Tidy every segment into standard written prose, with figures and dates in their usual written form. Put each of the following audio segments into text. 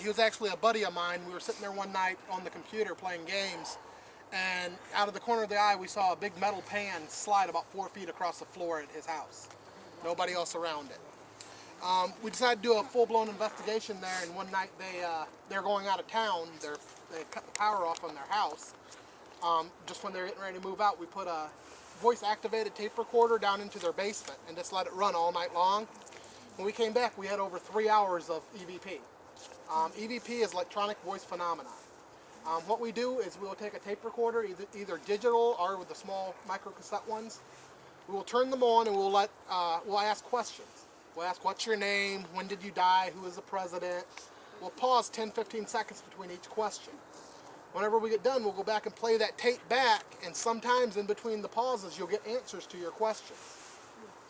he was actually a buddy of mine. We were sitting there one night on the computer playing games, and out of the corner of the eye we saw a big metal pan slide about 4 feet across the floor at his house. Nobody else around it. We decided to do a full-blown investigation there, and one night they're going out of town. They cut the power off on their house. Just when they're getting ready to move out, we put a voice-activated tape recorder down into their basement and just let it run all night long. When we came back, we had over 3 hours of EVP. EVP is electronic voice phenomenon. What we do is we will take a tape recorder, either digital or with the small microcassette ones. We will turn them on and we'll ask questions. We'll ask, what's your name? When did you die? Who is the president? We'll pause 10-15 seconds between each question. Whenever we get done, we'll go back and play that tape back, and sometimes in between the pauses, you'll get answers to your questions.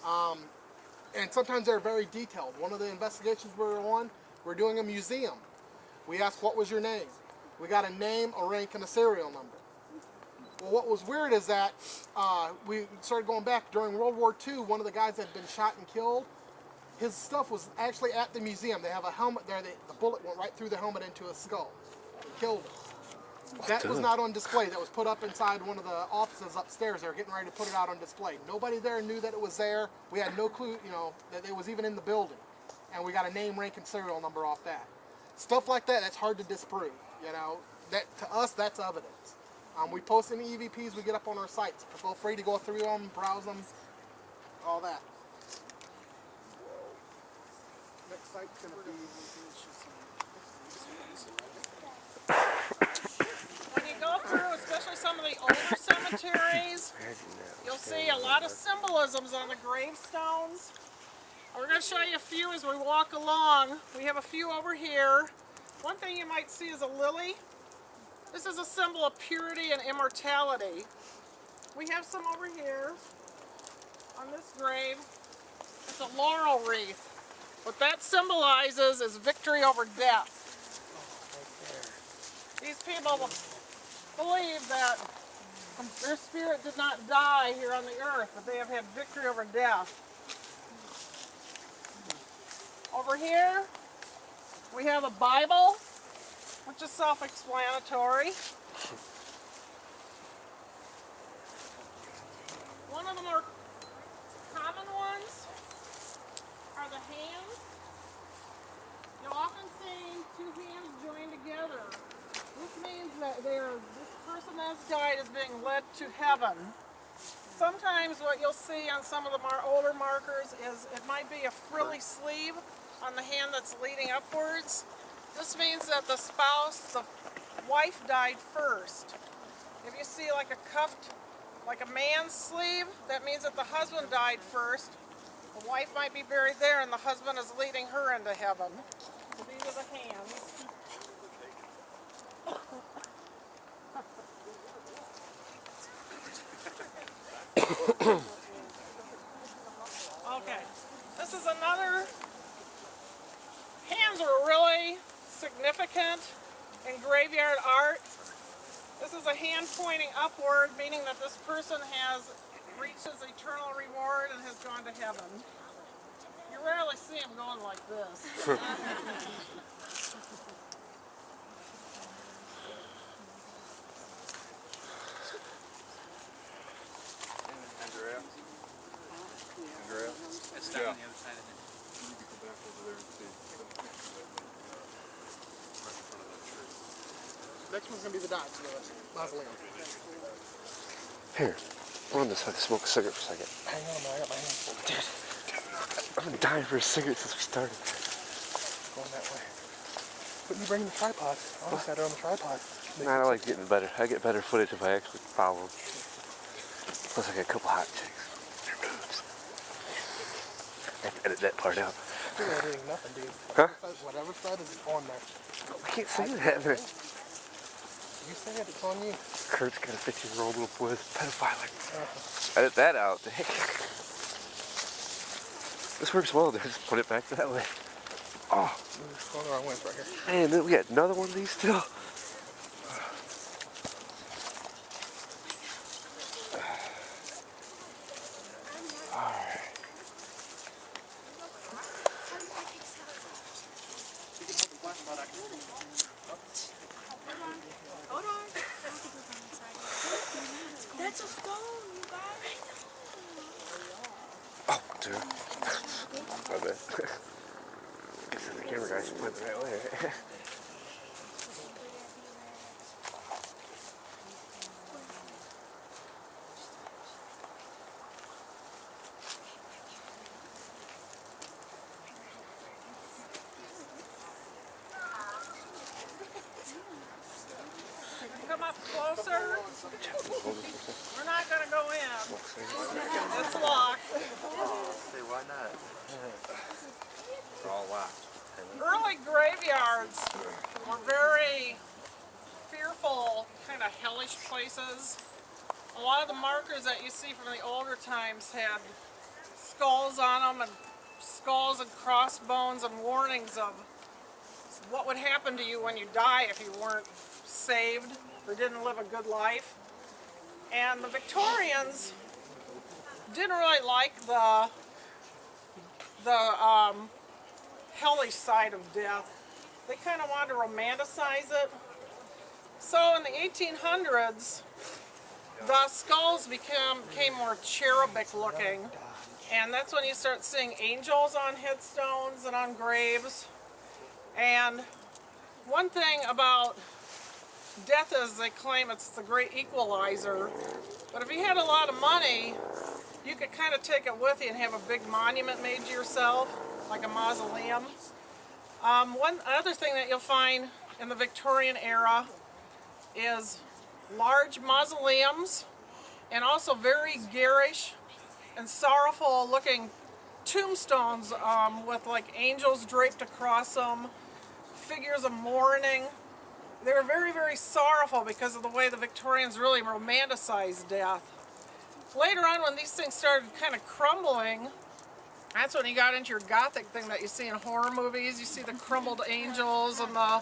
And sometimes they're very detailed. One of the investigations we're doing a museum. We asked, what was your name? We got a name, a rank, and a serial number. Well, what was weird is that we started going back during World War II. One of the guys that had been shot and killed, his stuff was actually at the museum. They have a helmet there. The bullet went right through the helmet into his skull. It killed him. That was not on display. That was put up inside one of the offices upstairs. They were getting ready to put it out on display. Nobody there knew that it was there. We had no clue, that it was even in the building. And we got a name, rank, and serial number off that. Stuff like that, that's hard to disprove. That to us, that's evidence. We post any EVPs we get up on our sites. Feel free to go through them, browse them, all that. Next site's going to be... When you go through, especially some of the older cemeteries, you'll see a lot of symbolisms on the gravestones. We're going to show you a few as we walk along. We have a few over here. One thing you might see is a lily. This is a symbol of purity and immortality. We have some over here on this grave. It's a laurel wreath. What that symbolizes is victory over death. These people believe that their spirit did not die here on the earth, but they have had victory over death. Over here, we have a Bible, which is self-explanatory. One of the more common ones are the hands. You'll often see two hands joined together. This means that this person that's died is being led to heaven. Sometimes what you'll see on some of the older markers is it might be a frilly sleeve on the hand that's leading upwards. This means that the spouse, the wife, died first. If you see like a cuffed, like a man's sleeve, that means that the husband died first. The wife might be buried there and the husband is leading her into heaven. So these are the hands. Okay, this is another. Hands are really significant in graveyard art. This is a hand pointing upward, meaning that this person has reached his eternal reward and has gone to heaven. You rarely see him going like this. It's down on the other side of it. You can go back over there and see. Right in front of that tree. Next one's going to be the Dodge mausoleum. Here, we're on this side. Smoke a cigarette for a second. Hang on, man. I got my hands full. Dude, I've been dying for a cigarette since we started. Going that way. But you bring the tripod. I always had it on the tripod. Nah, I like getting better. I get better footage if I actually follow them. Plus, I got a couple hot chicks. Their boobs. I have to edit that part out. You're not editing nothing, dude. Huh? Whatever said is on there. I can't say that, man. You say it, it's on you. Kurt's got a 15-year-old little boy that's pedophiling. Edit that out, dang. This works well, dude. Just put it back that way. Oh. It's going the wrong way, it's right here. Man, then we got another one of these still. Hold on. That's a stone, you guys. Oh, dude. My bad. Guess the camera guy should put it the right way. Come up closer. We're not going to go in. It's locked. Say, why not? We're all locked. Early graveyards were very fearful, kind of hellish places. A lot of the markers that you see from the older times had skulls on them, and skulls and crossbones and warnings of what would happen to you when you die if you weren't saved or didn't live a good life. And the Victorians didn't really like the hellish side of death. They kind of wanted to romanticize it. So in the 1800s, the skulls became more cherubic looking, and that's when you start seeing angels on headstones and on graves. And one thing about death is they claim it's the great equalizer, but if you had a lot of money, you could kind of take it with you and have a big monument made to yourself, like a mausoleum. One other thing that you'll find in the Victorian era is large mausoleums, and also very garish and sorrowful looking tombstones with like angels draped across them, figures of mourning. They were very, very sorrowful because of the way the Victorians really romanticized death. Later on, when these things started kind of crumbling, that's when you got into your Gothic thing that you see in horror movies. You see the crumbled angels and the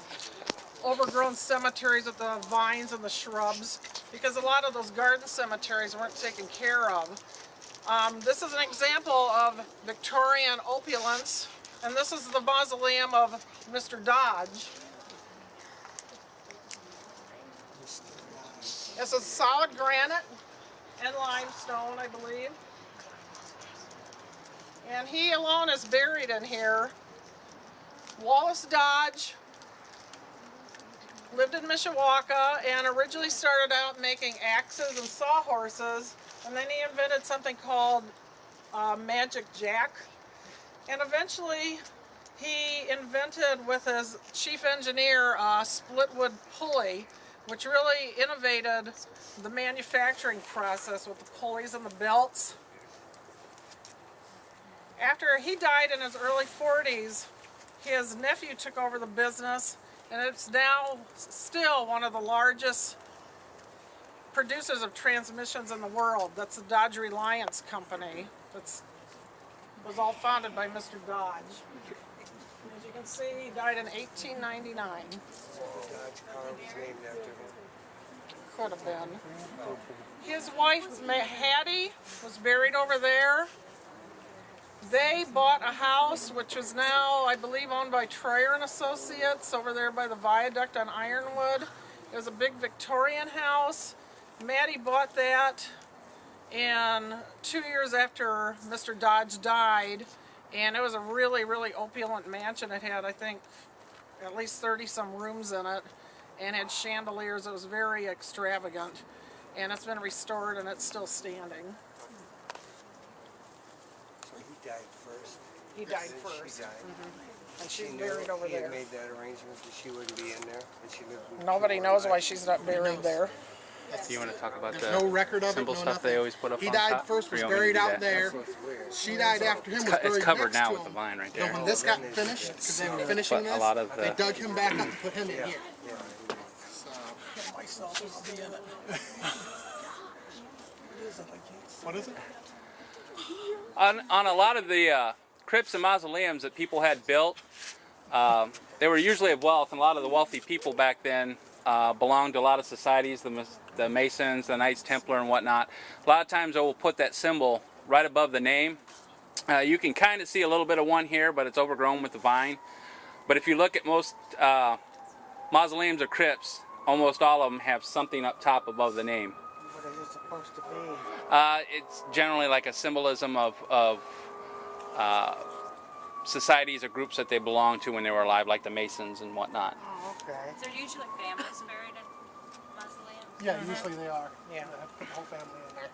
overgrown cemeteries with the vines and the shrubs, because a lot of those garden cemeteries weren't taken care of. This is an example of Victorian opulence, and this is the mausoleum of Mr. Dodge. This is solid granite and limestone, I believe. And he alone is buried in here. Wallace Dodge lived in Mishawaka and originally started out making axes and sawhorses, and then he invented something called Magic Jack. And eventually he invented with his chief engineer a split wood pulley, which really innovated the manufacturing process with the pulleys and the belts. After he died in his early 40s, his nephew took over the business, and it's now still one of the largest producers of transmissions in the world. That's the Dodge Reliance Company. That was all founded by Mr. Dodge. As you can see, he died in 1899. Dodge car was named after him. Could have been. His wife, Hattie, was buried over there. They bought a house which is now, I believe, owned by Troyer and Associates over there by the viaduct on Ironwood. It was a big Victorian house. Maddie bought that in 2 years after Mr. Dodge died, and it was a really, really opulent mansion. It had, I think, at least 30-some rooms in it, and had chandeliers. It was very extravagant, and it's been restored and it's still standing. So he died first. He died And then first. She died. And she's She buried knew over he there. had made that arrangement that she wouldn't be in there. And she lived in Nobody Florida. knows why she's not buried there. Do you want to talk about There's the no record of it, symbol no stuff nothing. they always put up He on died top? first, Or was you want me to buried do out that? there. That's what's weird. She died after him, was buried It's covered next now to with him. the vine right So there. when this got finished, because they were finishing But a this, lot of they the dug him back up to put him in here. Yeah. So, Myself will be in it. what is it? on a lot of the crypts and mausoleums that people had built, they were usually of wealth, and a lot of the wealthy people back then belonged to a lot of societies, the Masons, the Knights Templar, and whatnot. A lot of times they will put that symbol right above the name. You can kind of see a little bit of one here, but it's overgrown with the vine. But if you look at most mausoleums or crypts, almost all of them have something up top above the name. What is it supposed to be? It's generally like a symbolism of societies or groups that they belonged to when they were alive, like the Masons and whatnot. Oh, okay. So usually families buried in mausoleums? Yeah, usually they are. Yeah. They have to put the whole family in there.